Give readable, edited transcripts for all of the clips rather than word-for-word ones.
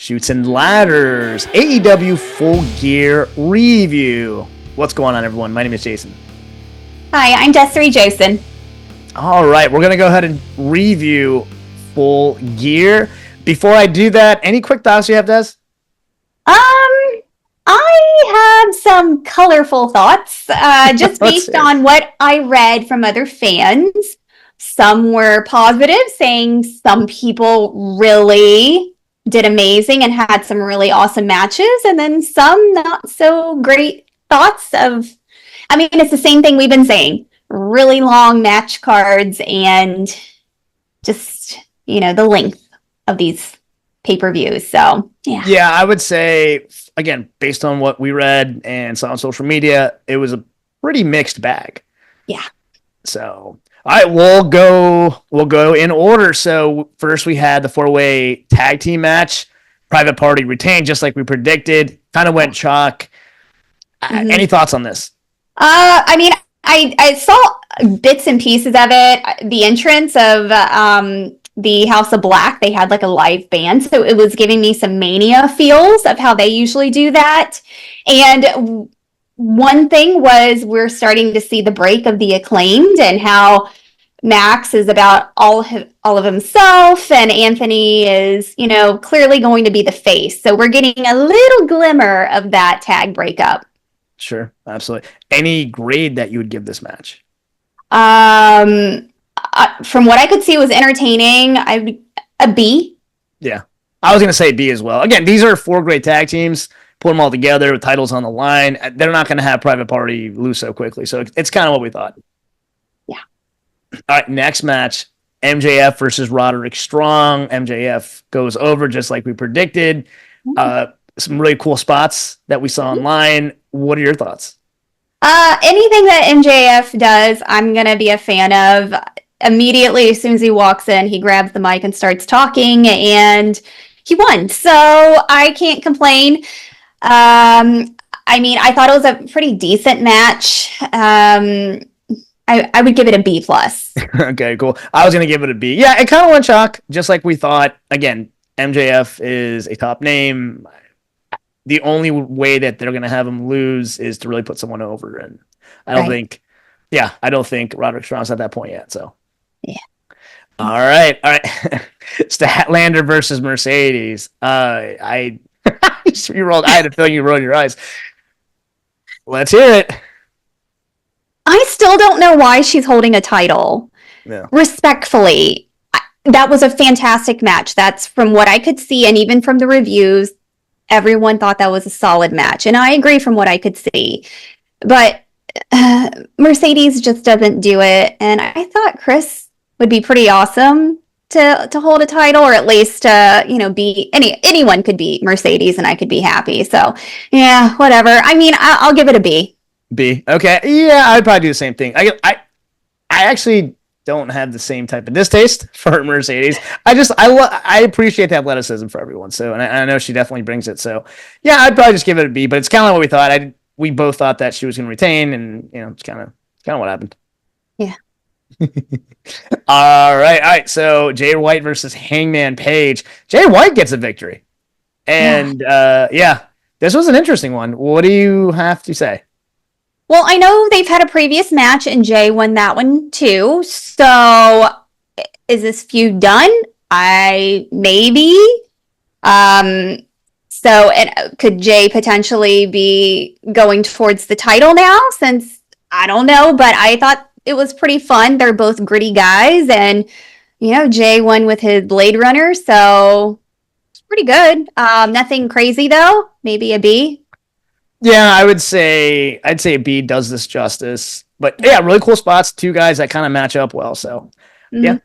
Shoots and Ladders, AEW Full Gear Review. What's going on, everyone? My name is Jason. Hi, I'm Desiree Josen. All right, we're going to go ahead and review Full Gear. Before I do that, any quick thoughts you have, Des? I have some colorful thoughts, just based on what I read from other fans. Some were positive, saying some people really did amazing and had some really awesome matches, and then some not so great thoughts of, it's the same thing we've been saying. Really long match cards and just, the length of these pay-per-views. So, yeah. Yeah, I would say, again, based on what we read and saw on social media, it was a pretty mixed bag. Yeah. So, all right, we'll go in order. So, first we had the 4-way tag team match. Private Party retained, just like we predicted. Kind of went chalk. Any thoughts on this? I saw bits and pieces of it. The entrance of the House of Black, they had like a live band, so it was giving me some Mania feels of how they usually do that. And one thing was we're starting to see the break of the Acclaimed and how Max is about all of himself, and Anthony is, clearly going to be the face. So we're getting a little glimmer of that tag breakup. Sure, absolutely. Any grade that you would give this match? From what I could see, it was entertaining. A B. Yeah, I was going to say B as well. Again, these are 4 great tag teams. Put them all together with titles on the line. They're not going to have Private Party lose so quickly. So it's kind of what we thought. Yeah. All right, next match. MJF versus Roderick Strong. MJF goes over just like we predicted. Some really cool spots that we saw online. What are your thoughts? Anything that MJF does, I'm going to be a fan of. Immediately, as soon as he walks in, he grabs the mic and starts talking, and he won. So I can't complain. I thought it was a pretty decent match. I would give it a B+. Okay, cool. I was going to give it a B. Yeah, it kind of went chalk, just like we thought. Again, MJF is a top name. The only way that they're going to have him lose is to really put someone over. And I don't think Roderick Strong's at that point yet. So, yeah. All right. Statlander versus Mercedes. I had a feeling you rolled your eyes. Let's hear it. I still don't know why she's holding a title. Yeah. Respectfully, that was a fantastic match. That's from what I could see, and even from the reviews, everyone thought that was a solid match. And I agree from what I could see. But Mercedes just doesn't do it. And I thought Chris would be pretty awesome to hold a title, or at least be anyone could beat Mercedes and I could be happy. So yeah, whatever. I'll give it a B. B. Okay. Yeah, I'd probably do the same thing. I actually don't have the same type of distaste for Mercedes. I appreciate the athleticism for everyone. So, and I know she definitely brings it. So yeah, I'd probably just give it a B, but it's kind of like what we thought. We both thought that she was going to retain, and it's kind of what happened. Yeah. All right. So Jay White versus Hangman Page. Jay White gets a victory, and this was an interesting one. What do you have to say? Well, I know they've had a previous match, and Jay won that one too. So, is this feud done? Maybe. So, could Jay potentially be going towards the title now? Since I don't know, but I thought it was pretty fun. They're both gritty guys, and Jay won with his Blade Runner, so it's pretty good. Nothing crazy though. Maybe a B. Yeah, I'd say a B does this justice. But yeah, really cool spots. 2 guys that kind of match up well. So yeah,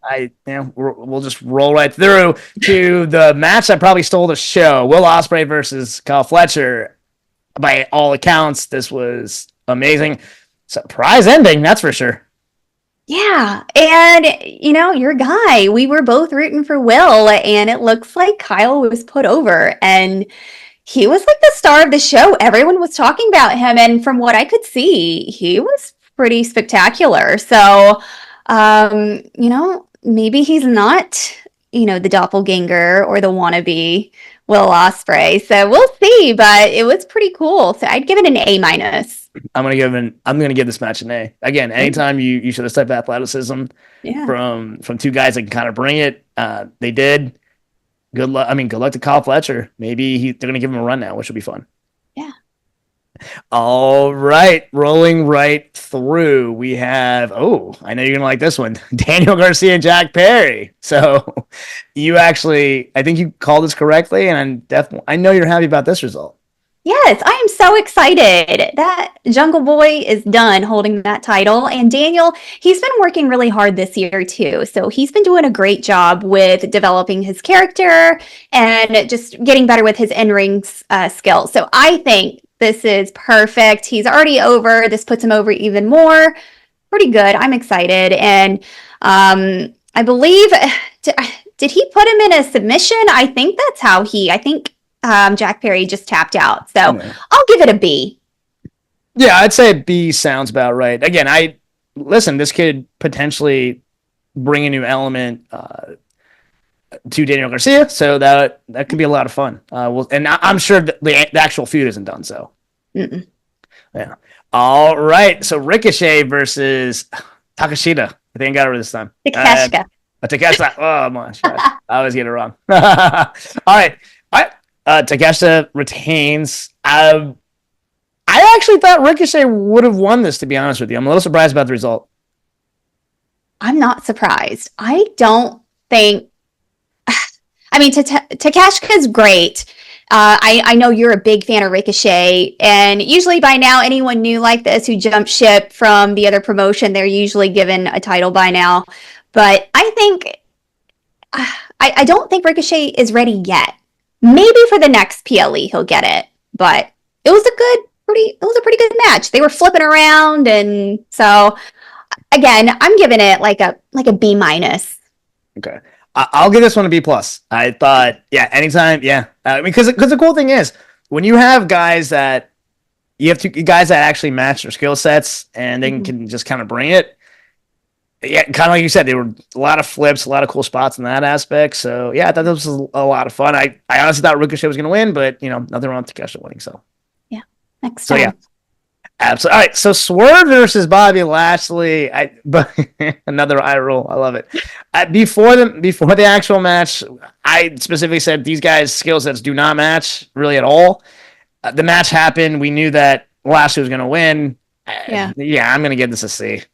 we'll just roll right through to the match that probably stole the show. Will Ospreay versus Kyle Fletcher. By all accounts, this was amazing. Surprise ending, that's for sure. Yeah, and your guy, we were both rooting for Will, and it looks like Kyle was put over, and he was like the star of the show. Everyone was talking about him, and from what I could see, he was pretty spectacular. So, maybe he's not, the doppelganger or the wannabe Will Ospreay. So we'll see, but it was pretty cool. So I'd give it an A minus. I'm gonna give this match an A. Again, anytime you show this type of athleticism Yeah. from two guys that can kind of bring it, they did. Good luck. I mean, good luck to Kyle Fletcher. Maybe they're gonna give him a run now, which will be fun. Yeah. All right, rolling right through. We have, I know you're gonna like this one, Daniel Garcia and Jack Perry. So you actually, I think you called this correctly, and I know you're happy about this result. Yes, I am so excited that Jungle Boy is done holding that title. And Daniel, he's been working really hard this year too. So he's been doing a great job with developing his character and just getting better with his in-ring skills. So I think this is perfect. He's already over. This puts him over even more. Pretty good. I'm excited. And I believe, did he put him in a submission? I think that's how I think Jack Perry just tapped out. So I'll give it a B. Yeah, I'd say B sounds about right. Again, this could potentially bring a new element to Daniel Garcia, so that could be a lot of fun. And I'm sure that the actual feud isn't done. So, yeah. All right. So Ricochet versus Takeshita. I think I got it this time. Takeshita. Oh my gosh, I always get it wrong. All right. Takeshita retains. I actually thought Ricochet would have won this, to be honest with you. I'm a little surprised about the result. I'm not surprised. I don't think. I mean, Takeshita's great. I know you're a big fan of Ricochet, and usually by now, anyone new like this who jumped ship from the other promotion, they're usually given a title by now. But I think I don't think Ricochet is ready yet. Maybe for the next PLE he'll get it, but it was a pretty good match. They were flipping around, and so again, I'm giving it like a B minus. Okay, I'll give this one a B plus. I thought, anytime, because the cool thing is when you have guys that actually match their skill sets and they can just kind of bring it. Yeah, kind of like you said, there were a lot of flips, a lot of cool spots in that aspect. So, I thought this was a lot of fun. I honestly thought Ricochet was going to win, but, nothing wrong with Takeshita winning. So, next time. So, absolutely. All right, so Swerve versus Bobby Lashley. But another eye roll. I love it. Before the actual match, I specifically said these guys' skill sets do not match really at all. The match happened. We knew that Lashley was going to win. I'm going to give this a C.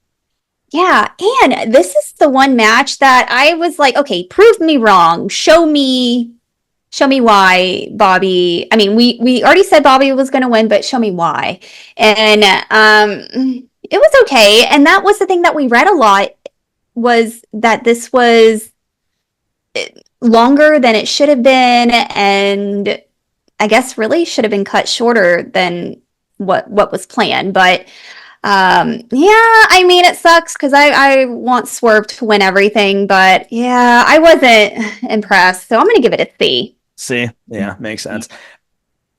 Yeah, and this is the one match that I was like, okay, prove me wrong. Show me why Bobby. I mean, we already said Bobby was going to win, but show me why. And it was okay. And that was the thing that we read a lot, was that this was longer than it should have been, and I guess really should have been cut shorter than what was planned. But I mean, it sucks because I want Swerve to win everything, but I wasn't impressed. So I'm going to give it a C. C, makes sense.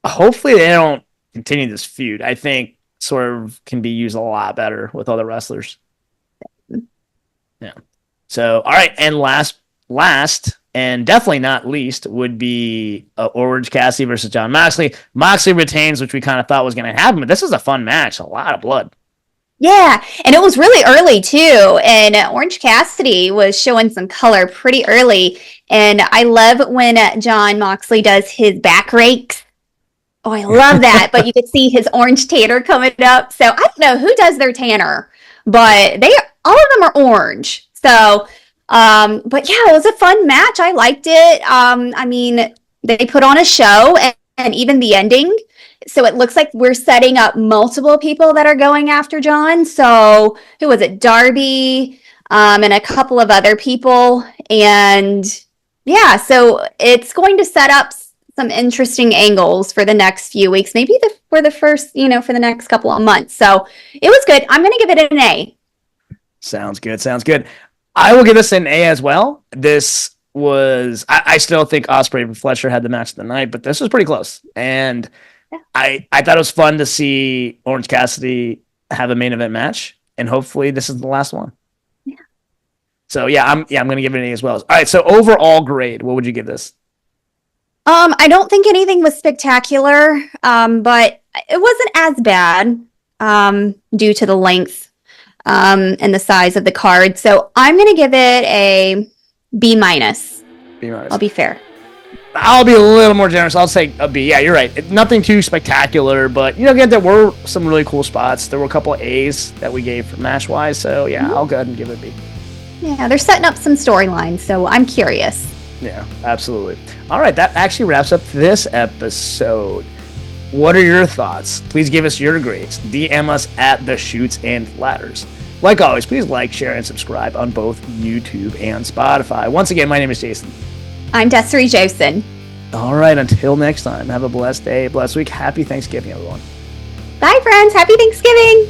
Hopefully they don't continue this feud. I think Swerve can be used a lot better with other wrestlers. Yeah. So, all right, and last, and definitely not least, would be Orange Cassidy versus Jon Moxley. Moxley retains, which we kind of thought was going to happen, but this is a fun match. A lot of blood. Yeah, and it was really early too, and Orange Cassidy was showing some color pretty early, and I love when Jon Moxley does his back rakes. Oh, I love that, but you could see his orange tanner coming up, so I don't know who does their tanner, but all of them are orange, so, but it was a fun match. I liked it. I mean, they put on a show, and even the ending. So it looks like we're setting up multiple people that are going after Jon. So who was it? Darby, and a couple of other people. And so it's going to set up some interesting angles for the next few weeks, maybe for the first, for the next couple of months. So it was good. I'm going to give it an A. Sounds good. I will give this an A as well. This was, I still think Ospreay and Fletcher had the match of the night, but this was pretty close. And I thought it was fun to see Orange Cassidy have a main event match, and hopefully this is the last one. Yeah. So I'm going to give it an A as well. All right. So overall grade, what would you give this? I don't think anything was spectacular, but it wasn't as bad due to the length and the size of the card. So I'm going to give it a B minus. B minus. I'll be fair. I'll be a little more generous. I'll say a B. Yeah, you're right. Nothing too spectacular, but again, there were some really cool spots. There were a couple of A's that we gave for match-wise, so yeah, I'll go ahead and give it a B. Yeah, they're setting up some storylines, so I'm curious. Yeah, absolutely. All right, that actually wraps up this episode. What are your thoughts? Please give us your grades. DM us at the Chutes and Ladders. Like always, please like, share, and subscribe on both YouTube and Spotify. Once again, my name is Jason. I'm Desiree Josen. All right, until next time, have a blessed day, blessed week. Happy Thanksgiving, everyone. Bye, friends. Happy Thanksgiving.